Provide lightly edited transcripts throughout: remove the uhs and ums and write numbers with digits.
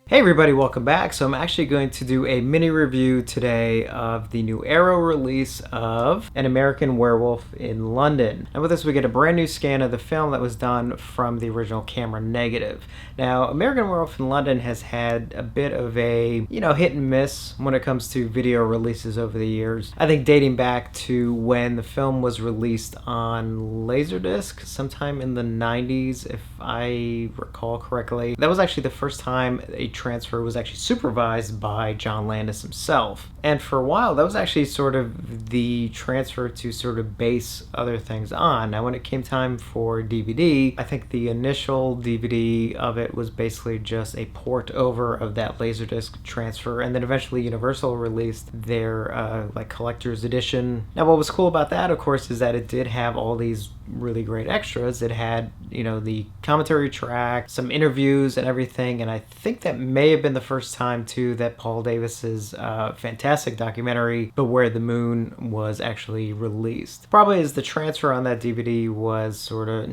Hey everybody, welcome back. So I'm actually going to do a mini review today of the new Arrow release of An American Werewolf in London. And with this we get a brand new scan of the film that was done from the original camera negative. Now, American Werewolf in London has had a bit of a, hit and miss when it comes to video releases over the years. I think dating back to when the film was released on Laserdisc sometime in the 90s, if I recall correctly. That was actually the first time a transfer was actually supervised by John Landis himself. And for a while, that was actually sort of the transfer to sort of base other things on. Now, when it came time for DVD, I think the initial DVD of it was basically just a port over of that Laserdisc transfer, and then eventually Universal released their like collector's edition. Now, what was cool about that, of course, is that it did have all these really great extras. It had, the commentary track, some interviews and everything, and I think that may have been the first time too that Paul Davis's fantastic documentary Beware the Moon was actually released. Probably as the transfer on that DVD was sort of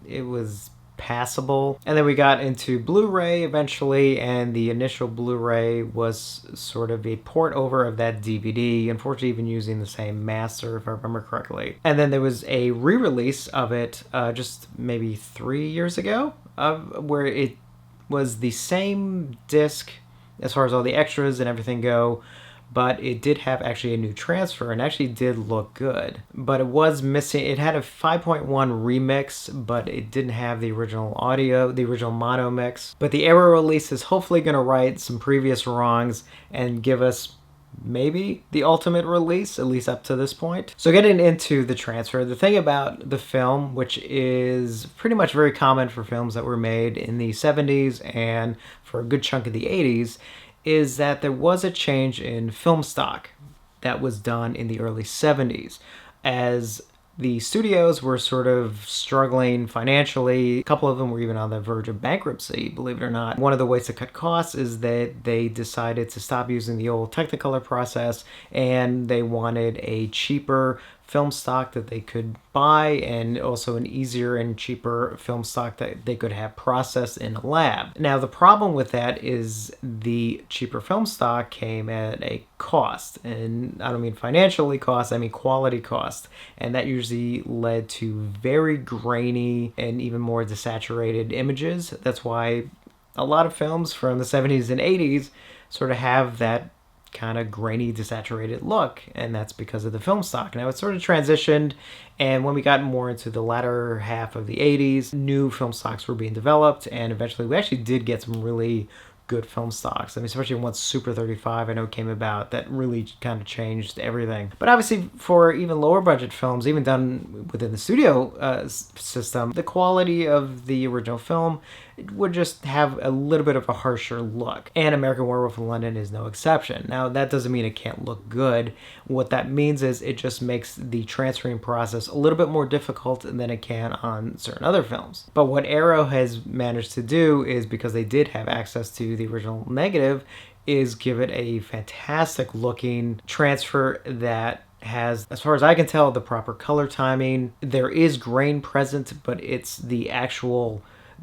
it was passable. And then we got into Blu-ray eventually, and the initial Blu-ray was sort of a port over of that DVD, unfortunately even using the same master if I remember correctly. And then there was a re-release of it just maybe 3 years ago, where it was the same disc as far as all the extras and everything go, but it did have actually a new transfer and actually did look good. But it was missing, it had a 5.1 remix, but it didn't have the original audio, the original mono mix. But the Arrow release is hopefully going to right some previous wrongs and give us maybe the ultimate release, at least up to this point. So getting into the transfer, the thing about the film, which is pretty much very common for films that were made in the 70s and for a good chunk of the 80s, is that there was a change in film stock that was done in the early 70s. As the studios were sort of struggling financially, a couple of them were even on the verge of bankruptcy, believe it or not. One of the ways to cut costs is that they decided to stop using the old Technicolor process, and they wanted a cheaper film stock that they could buy, and also an easier and cheaper film stock that they could have processed in a lab. Now, the problem with that is the cheaper film stock came at a cost, and I don't mean financially cost, I mean quality cost, and that usually led to very grainy and even more desaturated images. That's why a lot of films from the 70s and 80s sort of have that kind of grainy, desaturated look, and that's because of the film stock. Now, it sort of transitioned, and when we got more into the latter half of the 80s, new film stocks were being developed, and eventually we actually did get some really good film stocks. I mean, especially once Super 35, I know, came about, that really kind of changed everything. But obviously, for even lower budget films, even done within the studio system, the quality of the original film would just have a little bit of a harsher look. And American Werewolf in London is no exception. Now, that doesn't mean it can't look good. What that means is it just makes the transferring process a little bit more difficult than it can on certain other films. But what Arrow has managed to do is, because they did have access to the original negative, is give it a fantastic looking transfer that has, as far as I can tell, the proper color timing. There is grain present, but it's the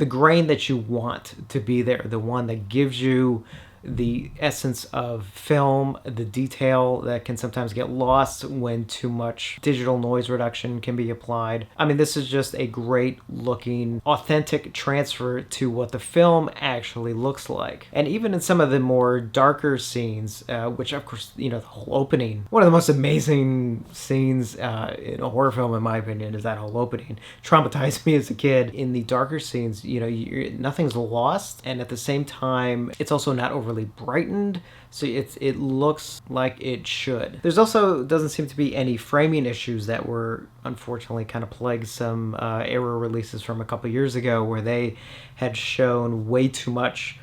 grain that you want to be there, the one that gives you the essence of film, the detail that can sometimes get lost when too much digital noise reduction can be applied. I mean, this is just a great looking, authentic transfer to what the film actually looks like. And even in some of the more darker scenes, which of course, the whole opening, one of the most amazing scenes in a horror film, in my opinion, is that whole opening. Traumatized me as a kid. In the darker scenes, nothing's lost, and at the same time, it's also not overly brightened, so it looks like it should. There's also doesn't seem to be any framing issues that were unfortunately kind of plagued some Arrow releases from a couple years ago, where they had shown way too much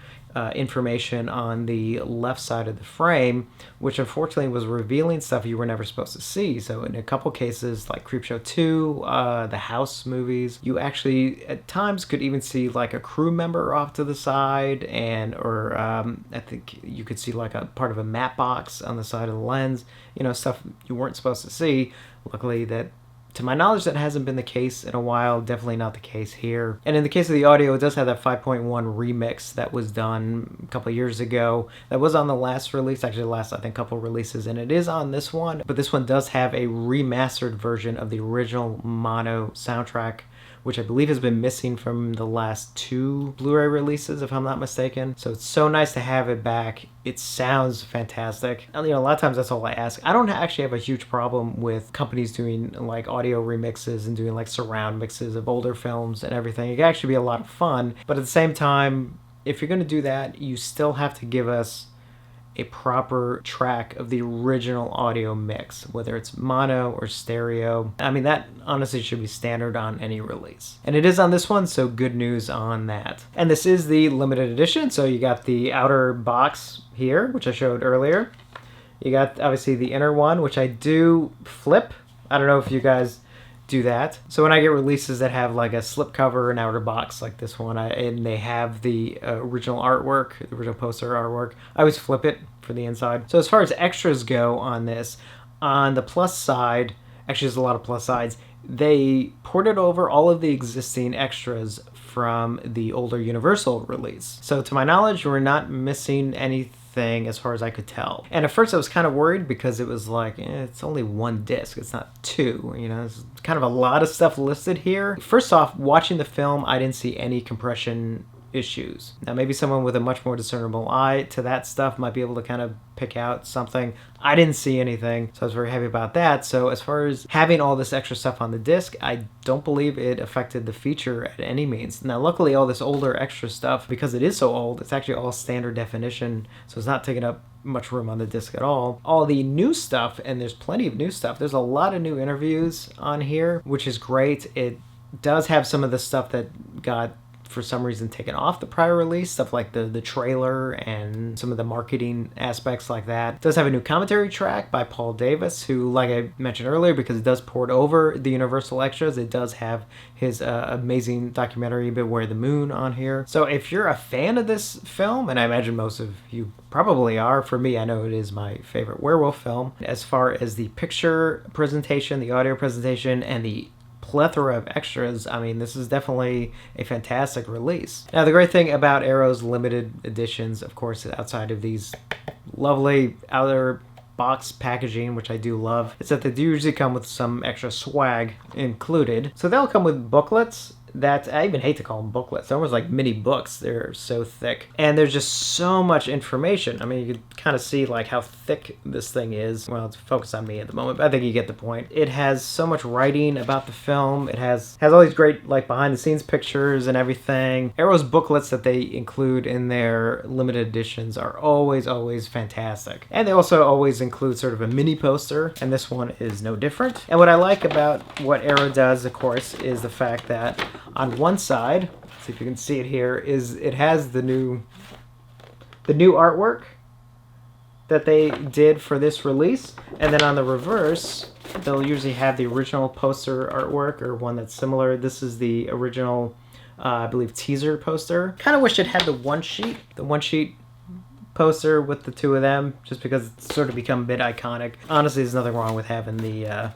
information on the left side of the frame, which unfortunately was revealing stuff you were never supposed to see. So in a couple cases, like Creepshow 2, the House movies, you actually at times could even see like a crew member off to the side, or I think you could see like a part of a map box on the side of the lens, stuff you weren't supposed to see. Luckily, that To my knowledge, that hasn't been the case in a while. Definitely not the case here. And in the case of the audio, it does have that 5.1 remix that was done a couple years ago. That was on the last release, actually the last, I think, couple releases, and it is on this one. But this one does have a remastered version of the original mono soundtrack, which I believe has been missing from the last 2 Blu-ray releases, if I'm not mistaken. So it's so nice to have it back. It sounds fantastic. And, a lot of times that's all I ask. I don't actually have a huge problem with companies doing like audio remixes and doing like surround mixes of older films and everything. It can actually be a lot of fun. But at the same time, if you're going to do that, you still have to give us a proper track of the original audio mix, whether it's mono or stereo. I mean, that honestly should be standard on any release. And it is on this one, so good news on that. And this is the limited edition, so you got the outer box here, which I showed earlier. You got, obviously, the inner one, which I do flip. I don't know if you guys do that. So when I get releases that have like a slipcover and outer box like this one, and they have the original artwork, the original poster artwork, I always flip it for the inside. So as far as extras go on this, on the plus side, actually there's a lot of plus sides, they ported over all of the existing extras from the older Universal release. So to my knowledge, we're not missing anything as far as I could tell. And at first I was kind of worried because it was like, it's only 1 disc, it's not 2, there's kind of a lot of stuff listed here. First off, watching the film, I didn't see any compression issues. Now maybe someone with a much more discernible eye to that stuff might be able to kind of pick out something. I didn't see anything, so I was very happy about that. So as far as having all this extra stuff on the disc, I don't believe it affected the feature at any means. Now luckily all this older extra stuff, because it is so old, it's actually all standard definition, so it's not taking up much room on the disc at all. All the new stuff, and there's plenty of new stuff, there's a lot of new interviews on here, which is great. It does have some of the stuff that got for some reason taken off the prior release, stuff like the trailer and some of the marketing aspects like that. It does have a new commentary track by Paul Davis, who, like I mentioned earlier, because it does port over the Universal extras, it does have his amazing documentary Beware the Moon on here. So if you're a fan of this film, and I imagine most of you probably are, for me, I know it is my favorite werewolf film, as far as the picture presentation, the audio presentation, and the plethora of extras, I mean, this is definitely a fantastic release. Now, the great thing about Arrow's limited editions, of course, outside of these lovely outer box packaging, which I do love, is that they do usually come with some extra swag included. So they'll come with booklets that, I even hate to call them booklets, they're almost like mini books. They're so thick. And there's just so much information. I mean, you can kind of see like how thick this thing is. Well, it's focused on me at the moment, but I think you get the point. It has so much writing about the film. It has all these great like behind the scenes pictures and everything. Arrow's booklets that they include in their limited editions are always fantastic. And they also always include sort of a mini poster, and this one is no different. And what I like about what Arrow does, of course, is the fact that on one side, see if you can see it here, is it has the new artwork that they did for this release, and then on the reverse they'll usually have the original poster artwork or one that's similar. This is the original I believe teaser poster. Kind of wish it had the one sheet poster with the two of them, just because it's sort of become a bit iconic. Honestly, there's nothing wrong with having the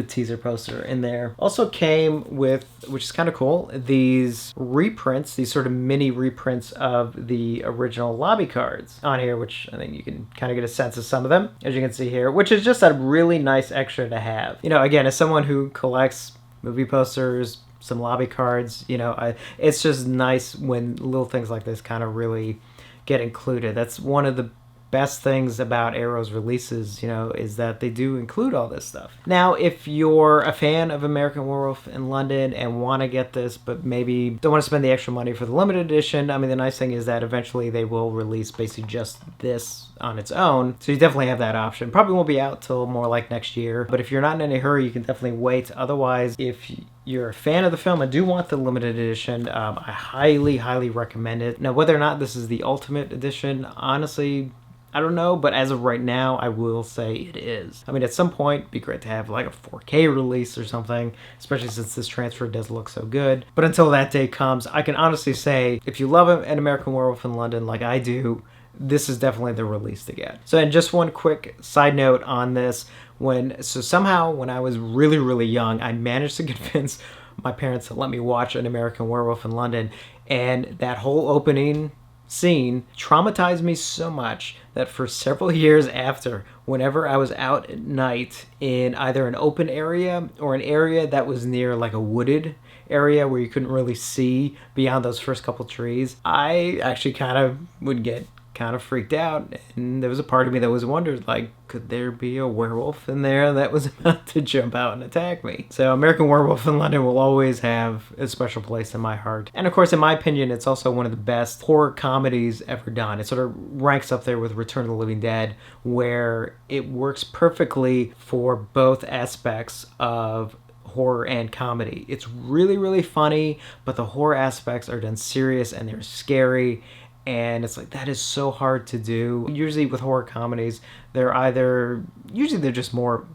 teaser poster in there. Also came with, which is kind of cool, these reprints, these sort of mini reprints of the original lobby cards on here, which I think you can kind of get a sense of some of them, as you can see here, which is just a really nice extra to have. Again, as someone who collects movie posters, some lobby cards, it's just nice when little things like this kind of really get included. That's one of the best things about Arrow's releases, is that they do include all this stuff. Now, if you're a fan of American Werewolf in London and want to get this, but maybe don't want to spend the extra money for the limited edition, I mean, the nice thing is that eventually they will release basically just this on its own, so you definitely have that option. Probably won't be out till more like next year, but if you're not in any hurry, you can definitely wait. Otherwise, if you're a fan of the film and do want the limited edition, I highly recommend it. Now, whether or not this is the ultimate edition, honestly, I don't know, but as of right now, I will say it is. I mean, at some point, it'd be great to have like a 4K release or something, especially since this transfer does look so good. But until that day comes, I can honestly say, if you love an American Werewolf in London like I do, this is definitely the release to get. So, and just one quick side note on this, So somehow when I was really, really young, I managed to convince my parents to let me watch An American Werewolf in London. And that whole opening scene traumatized me so much that for several years after, whenever I was out at night in either an open area or an area that was near like a wooded area where you couldn't really see beyond those first couple trees, I actually kind of would get kind of freaked out, and there was a part of me that was wondered, like, could there be a werewolf in there that was about to jump out and attack me? So American Werewolf in London will always have a special place in my heart. And of course, in my opinion, it's also one of the best horror comedies ever done. It sort of ranks up there with Return of the Living Dead, where it works perfectly for both aspects of horror and comedy. It's really, really funny, but the horror aspects are done serious and they're scary. And it's like, that is so hard to do. Usually with horror comedies, usually they're just more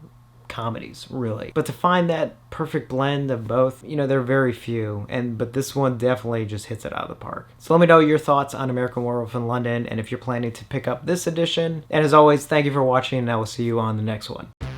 comedies, really. But to find that perfect blend of both, they're very few. But this one definitely just hits it out of the park. So let me know your thoughts on American Werewolf in London, and if you're planning to pick up this edition. And as always, thank you for watching, and I will see you on the next one.